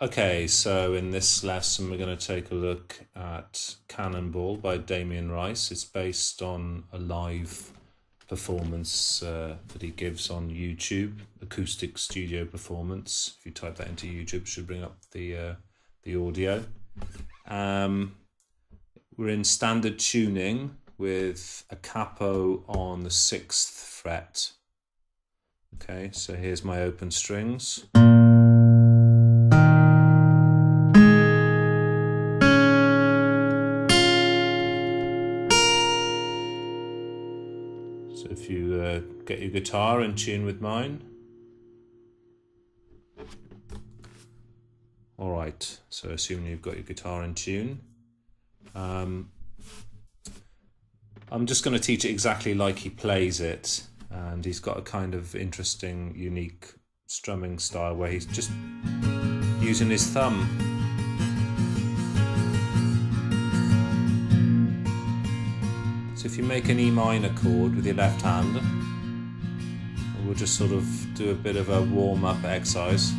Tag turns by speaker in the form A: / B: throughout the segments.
A: Okay, so in this lesson we're going to take a look at Cannonball by Damien. It's based on a live performance that he gives on YouTube, acoustic studio performance. If you type that into YouTube, it should bring up the audio. We're in standard tuning with a capo on the 6th fret. Okay, so here's my open strings. So if you get your guitar in tune with mine. Alright, so assuming you've got your guitar in tune. I'm just going to teach it exactly like he plays it, and he's got a kind of interesting, unique strumming style where he's just using his thumb. So if you make an E minor chord with your left hand, we'll just sort of do a bit of a warm-up exercise.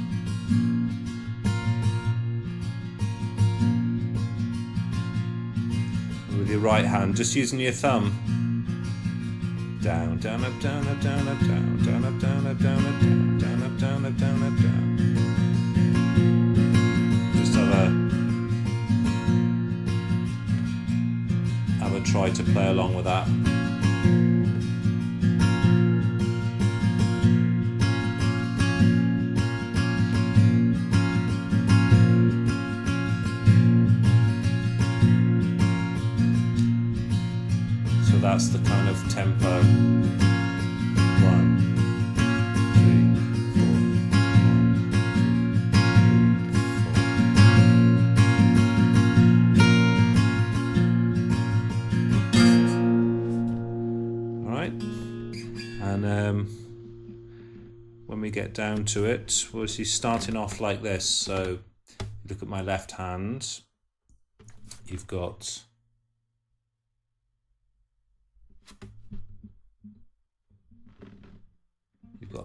A: With your right hand, just using your thumb. Down, down, up, down, up, down, up, down, down, up, down, up, down, up, down, down, up, down, up, down, up, down. Just have a try to play along with that. So that's the kind of tempo. 1, 3, 4. All right, and when we get down to it, we'll see starting off like this. So look at my left hand. You've got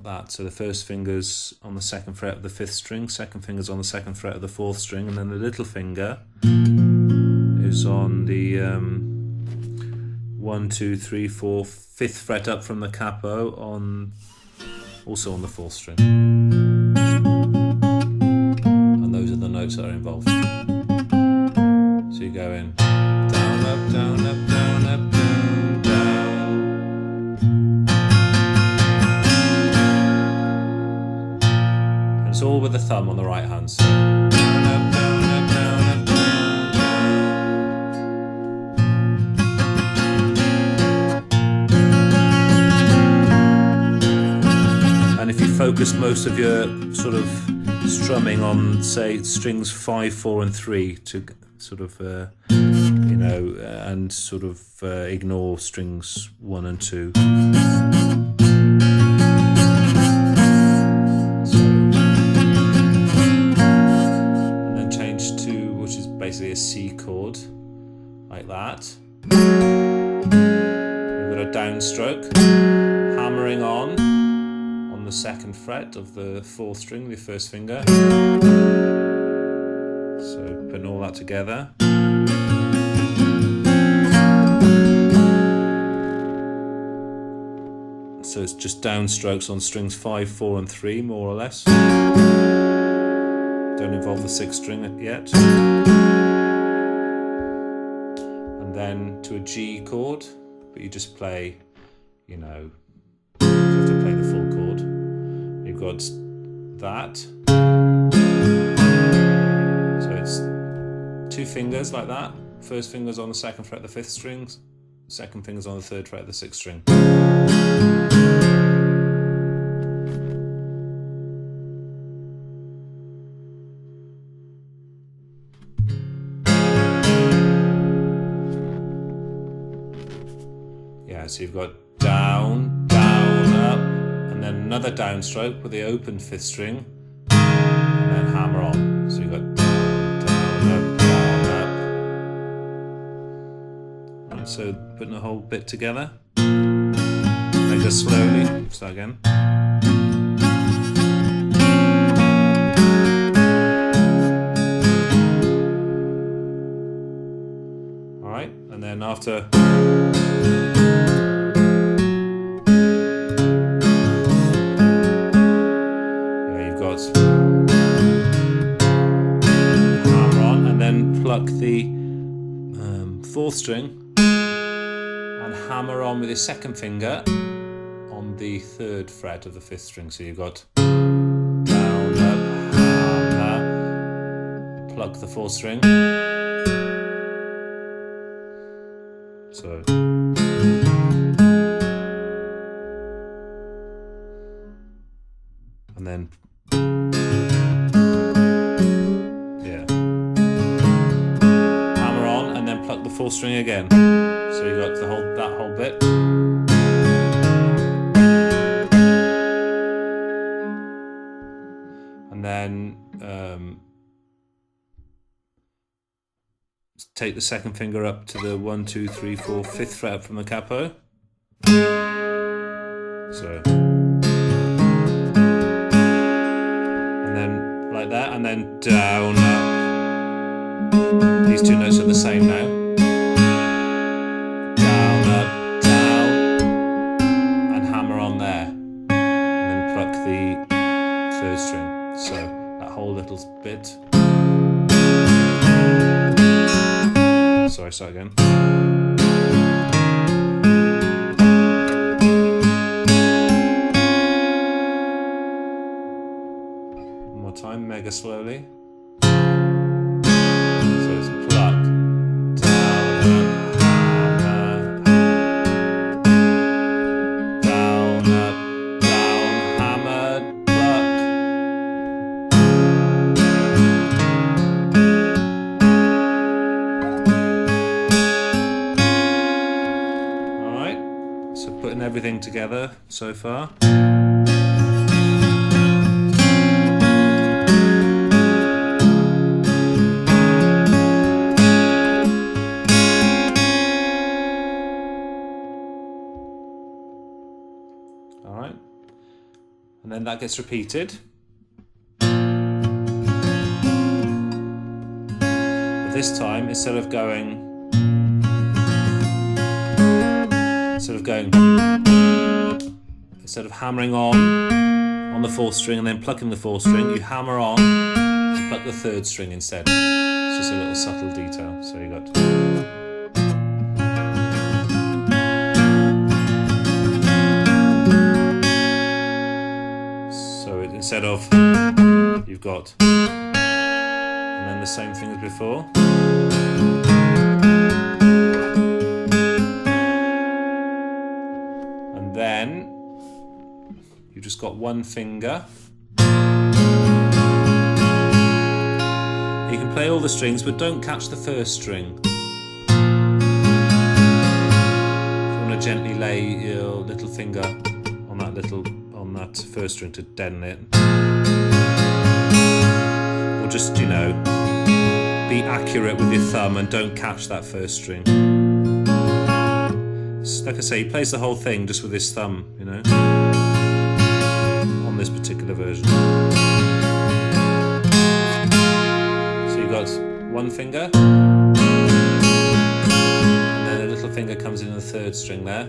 A: that. So the first finger's on the 2nd fret of the 5th string, second finger's on the 2nd fret of the 4th string, and then the little finger is on the 1, 2, 3, 4, 5th fret up from the capo, also on the 4th string. And those are the notes that are involved. So you go in down, up, down, up, down, up, down, down. It's all with the thumb on the right hand side. Down, up, down, up, down, up, down, down. And if you focus most of your sort of strumming on, say, strings 5, 4 and 3 to sort of, and sort of ignore strings 1 and 2. Basically a C chord, like that. You've got a downstroke, hammering on the 2nd fret of the 4th string, the 1st finger. So putting all that together. So it's just downstrokes on strings 5, 4 and 3, more or less. Don't involve the 6th string yet. And then to a G chord, but you just play, you have to play the full chord. You've got that. So it's 2 fingers like that. First finger's on the 2nd fret of the 5th string, second finger's on the 3rd fret of the 6th string. So you've got down, down, up, and then another downstroke with the open 5th string, and then hammer on. So you've got down, down, up, down, up. And so putting the whole bit together. Make it slowly. Start again. after. Yeah, you've got hammer on, and then pluck the 4th string and hammer on with your 2nd finger on the 3rd fret of the 5th string. So you've got down, up, hammer, pluck the 4th string. So and then hammer on and then pluck the 4th string again. So you got that whole bit. And then take the 2nd finger up to the 1, 2, 3, 4, 5th fret from the capo. So, and then like that, and then down, up. These 2 notes are the same now. Down, up, down, and hammer on there, and then pluck the 3rd string. So that whole little bit. Sorry, start again. One more time, mega slowly. So it's pluck, down, up, hammer, down, up, down, hammer, pluck. Alright, so putting everything together so far. Alright, and then that gets repeated. But this time, instead of hammering on the 4th string and then plucking the 4th string, you hammer on to pluck the 3rd string instead. It's just a little subtle detail. So you got. Instead of, you've got, and then the same thing as before. And then you've just got 1 finger. You can play all the strings, but don't catch the 1st string. If you want to gently lay your little finger on that 1st string to deaden it, or just, you know, be accurate with your thumb and don't catch that 1st string. Like I say, he plays the whole thing just with his thumb, you know, on this particular version. So you've got 1 finger, and then a little finger comes in the 3rd string there.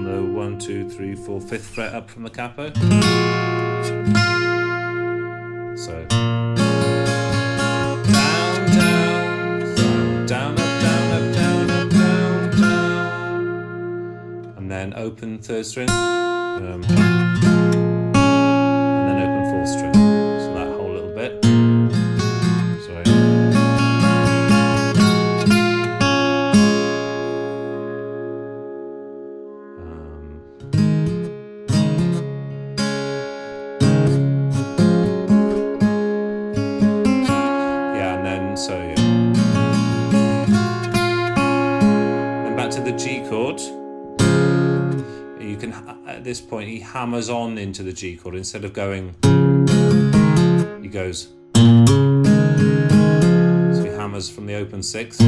A: The 1, 2, 3, 4, 5th fret up from the capo. So down, down, down, up, down, up, down, up, down, down, and then open 3rd string, and then open 4th string. So that whole little bit. Sorry. To the G chord, you can, at this point, he hammers on into the G chord instead of going. He goes. So he hammers from the open 6th,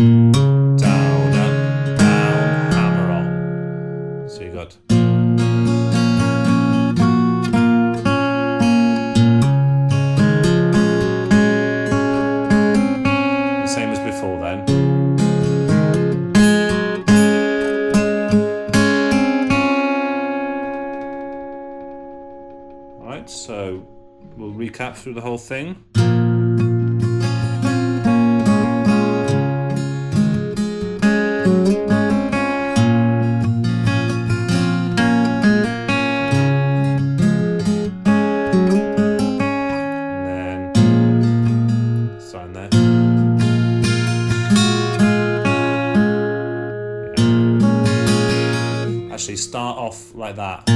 A: down, up, down, hammer on. So you got. The same as before then. recap through the whole thing. Actually start off like that.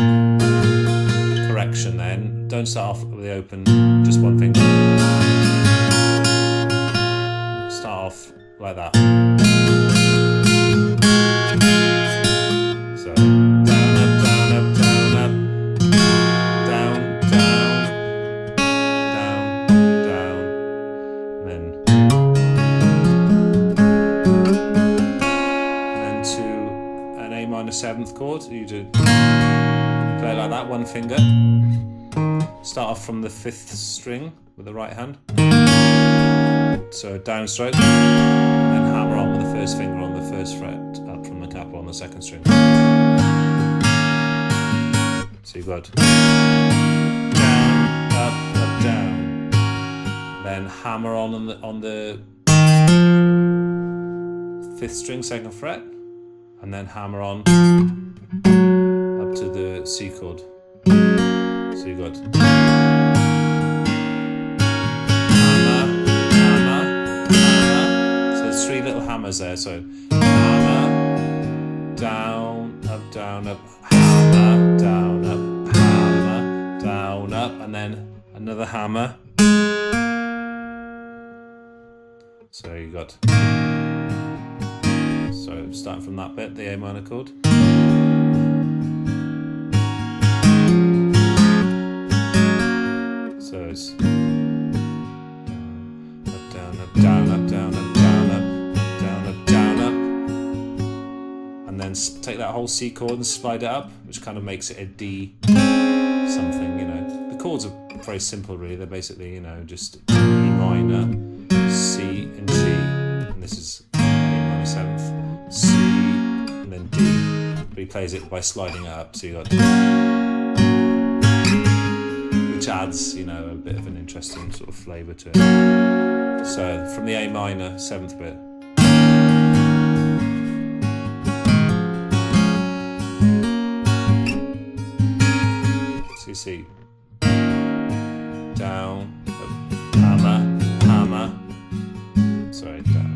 A: Correction then. Don't start off with the open, just one finger. Start off like that. So down, up, down, up, down, up, down, down, down, down, then to an A minor 7th chord. You do play it like that, one finger. Start off from the 5th string with the right hand. So downstroke, then hammer on with the first finger on the 1st fret up from the capo on the 2nd string. So you've got down, up, down. Then hammer on the 5th string, 2nd fret. And then hammer on up to the C chord. So you got hammer, hammer, hammer. So there's 3 little hammers there. So hammer, down, up, hammer, down, up, and then another hammer. So you got. So starting from that bit, the A minor chord. So it's down, up, down, up, down, up, down, up, down, up, down, up. And then take that whole C chord and slide it up, which kind of makes it a D something, you know. The chords are very simple really, they're basically, you know, just E minor, C and G. And this is A minor 7th. C and then D, but he plays it by sliding it up, so you got, which adds, you know, a bit of an interesting sort of flavour to it. So from the A minor 7th bit. So you see, down, hammer, hammer, sorry, down.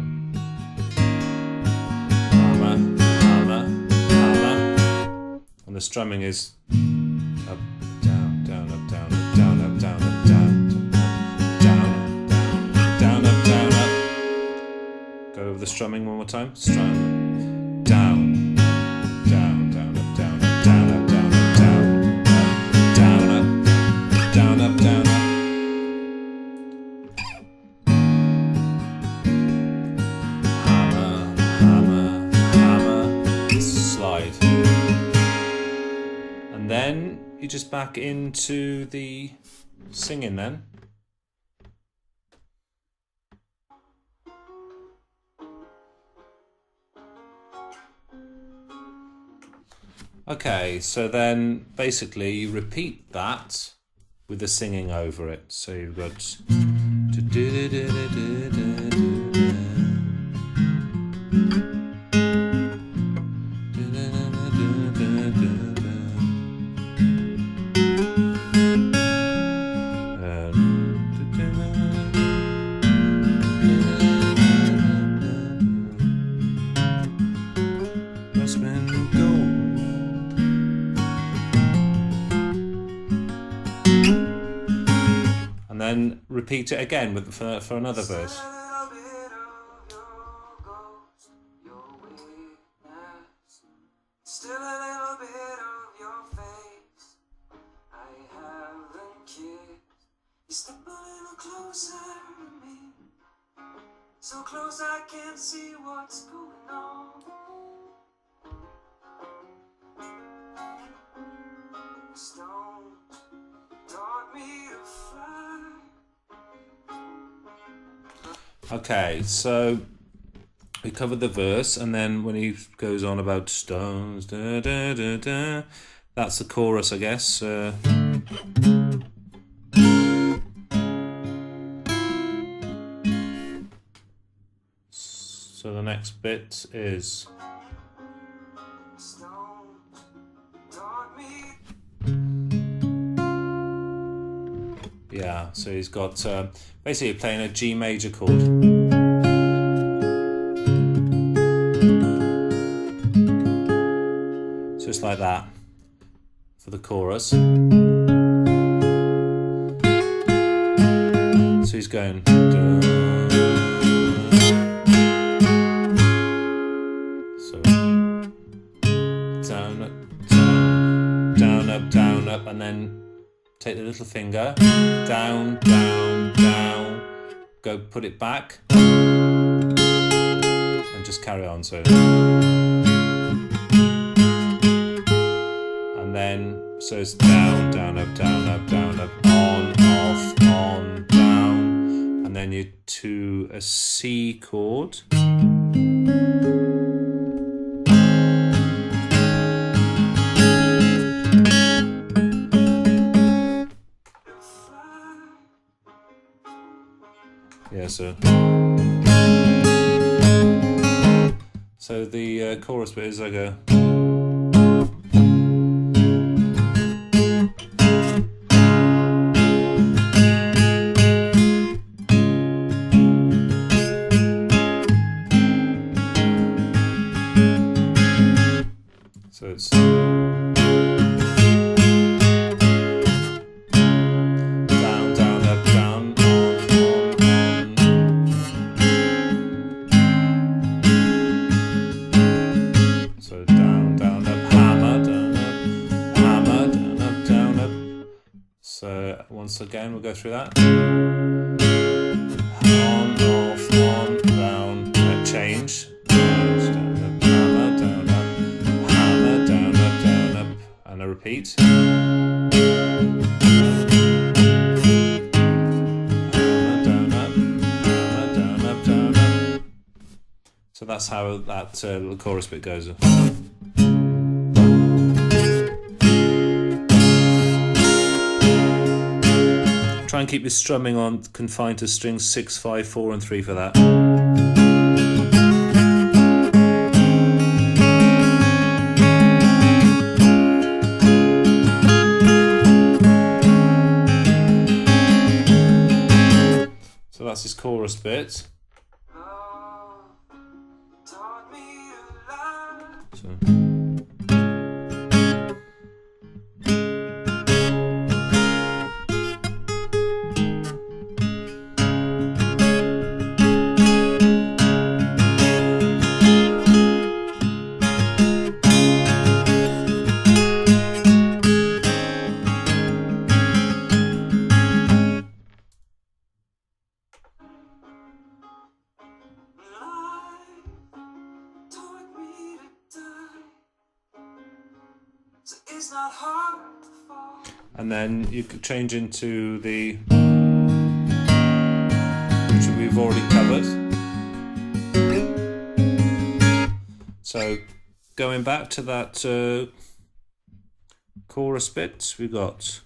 A: The strumming is up, down, down, up, down, up, down, up, down, up, down, down, down, up, down, up. Go over the strumming one more time. Strum, down, down, down, up, down, up, down, up, down, up, down, up, down, up, down, up. Hammer, hammer, hammer, slide. And then you just back into the singing then. Okay, so then basically you repeat that with the singing over it. So you've got and then repeat it again with for another verse. Still a little bit of your face I haven't kissed. You step a little closer to me, so close I can't see what's going on. Stones taught me to fly. Okay, so we covered the verse, and then when he goes on about stones, da, da, da, da, that's the chorus, I guess. So the next bit is yeah, so he's got basically playing a G major chord. So it's like that for the chorus. So he's going dun, so down up, down up, down up, and then take the little finger, down, down, down, go put it back, and just carry on. So, and then, so it's down, down, up, down, up, down, up, on, off, on, down, and then you're to a C chord. Yeah, so the chorus bit is like a so it's once again, we'll go through that. On, off, on, down, change. Down, up, hammer, down, up, hammer, down, up, down, up, and a repeat. Hammer, down, up, hammer, down, up, down, up. So that's how that little chorus bit goes. Try and keep your strumming on confined to strings 6, 5, 4 and 3 for that. So that's his chorus bit. So. And then you could change into the, which we've already covered. So going back to that chorus bit, we got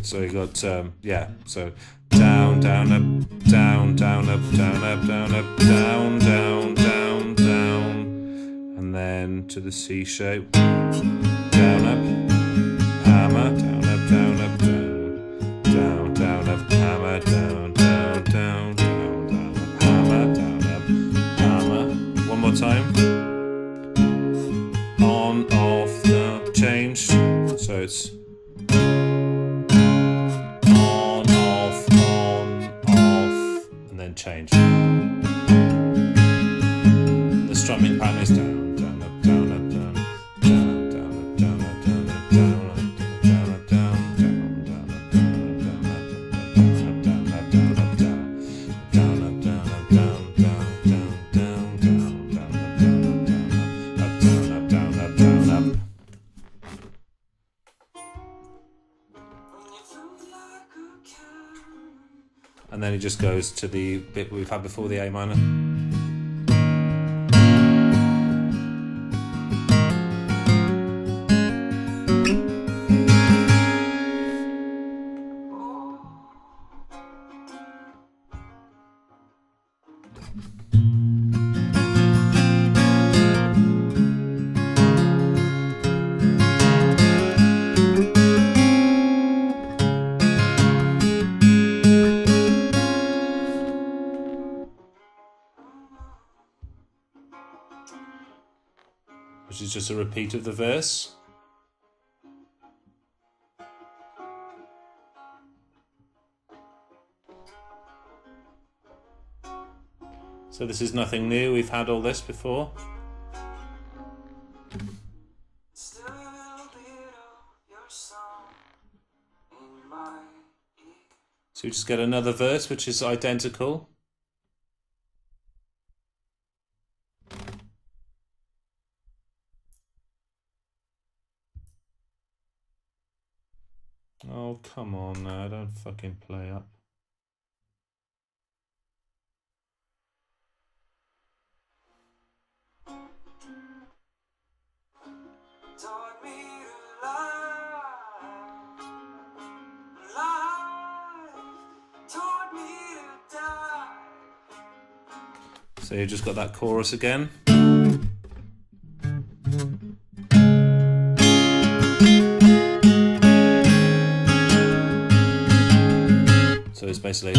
A: so you got yeah, so down, down, up, down, down, up, down, up, down, up, down, down, down, down, and then to the C shape, down, up, hammer, down, up, down, up, down, down, down, up, hammer, down, down, down, down, down, up, hammer, down, up, hammer. One more time. On, off, down, change. So it's change. The strumming pattern is down, down, up, down, up, down, down, down, up, down, up, down, up, down, up, down, up, down, down, down, up, down, up, down, up, down, down, up, down, up, down, down, down, down, down, down, up, down, up, down, up, down, up, down, up. And then it just goes to the bit we've had before, the A minor. Which is just a repeat of the verse. So this is nothing new, we've had all this before. So we just get another verse which is identical. Oh, come on now, don't fucking play up.
B: Taught me to life taught me to die.
A: So you just got that chorus again. So it's basically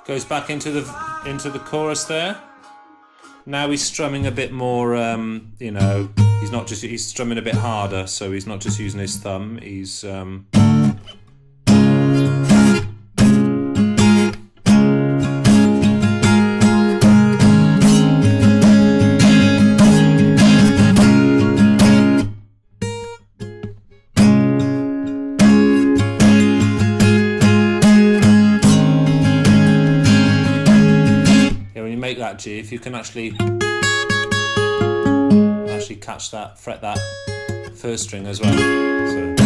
A: goes back into the chorus there. Now he's strumming a bit more, you know, he's strumming a bit harder, so he's not just using his thumb, he's make that G, if you can actually catch that, fret that first string as well. So.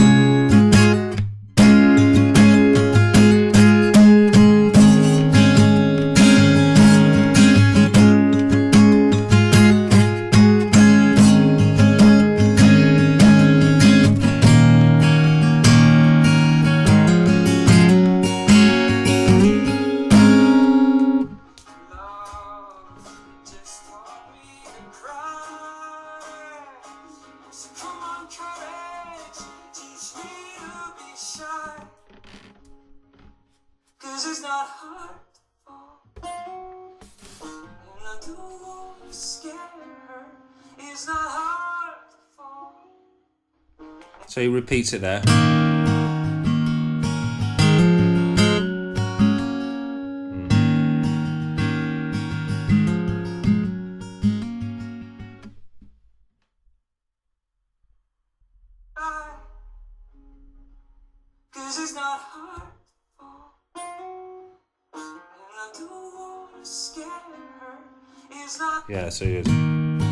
A: So he repeats it there. Yeah, so he is. And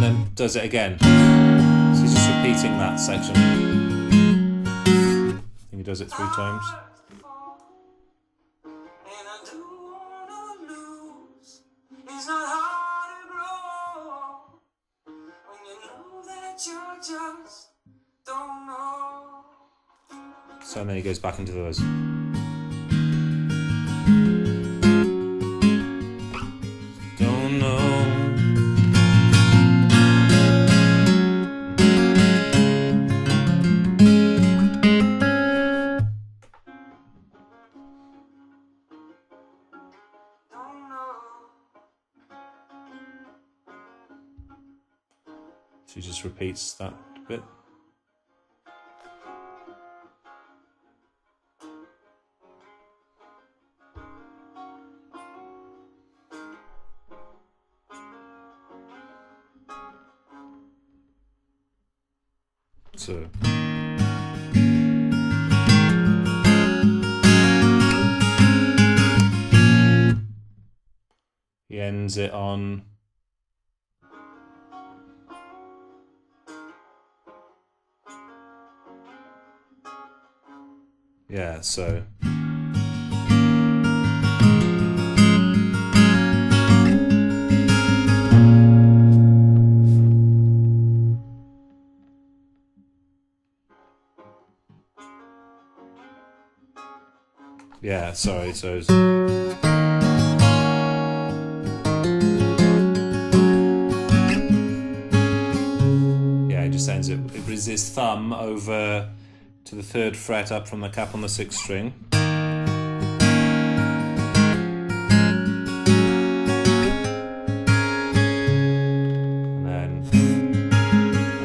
A: then does it again. So he's just repeating that section. I think he does it 3 times. So then he goes back into those. Don't know. So he just repeats that bit. So he ends it on so sorry, so he just ends it. It brings his thumb over to the 3rd fret up from the cap on the 6th string. And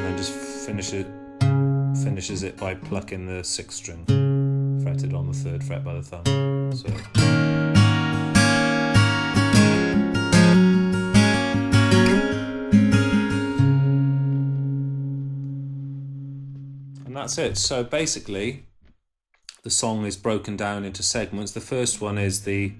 A: then just finishes it by plucking the 6th string, fretted on the 3rd fret by the thumb. So and that's it. So basically the song is broken down into segments. The first one is the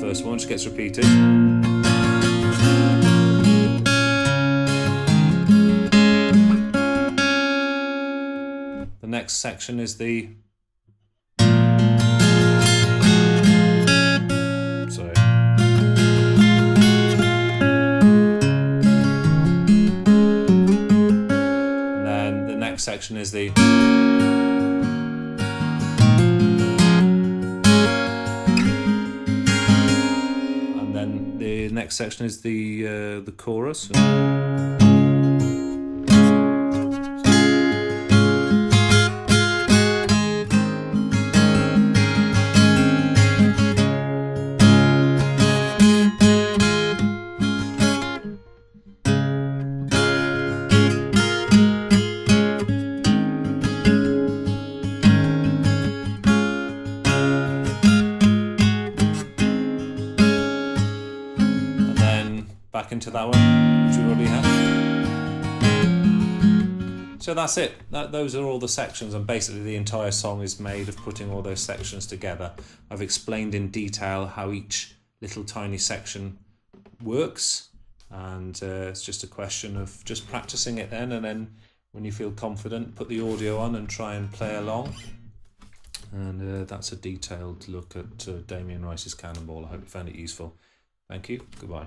A: first one, which gets repeated. The next section is the and then the next section is the next section is the chorus. Back into that one, which we already had. So that's it. Those are all the sections, and basically the entire song is made of putting all those sections together. I've explained in detail how each little tiny section works, and it's just a question of just practicing it then, and then when you feel confident, put the audio on and try and play along. And that's a detailed look at Damien Rice's Cannonball. I hope you found it useful. Thank you. Goodbye.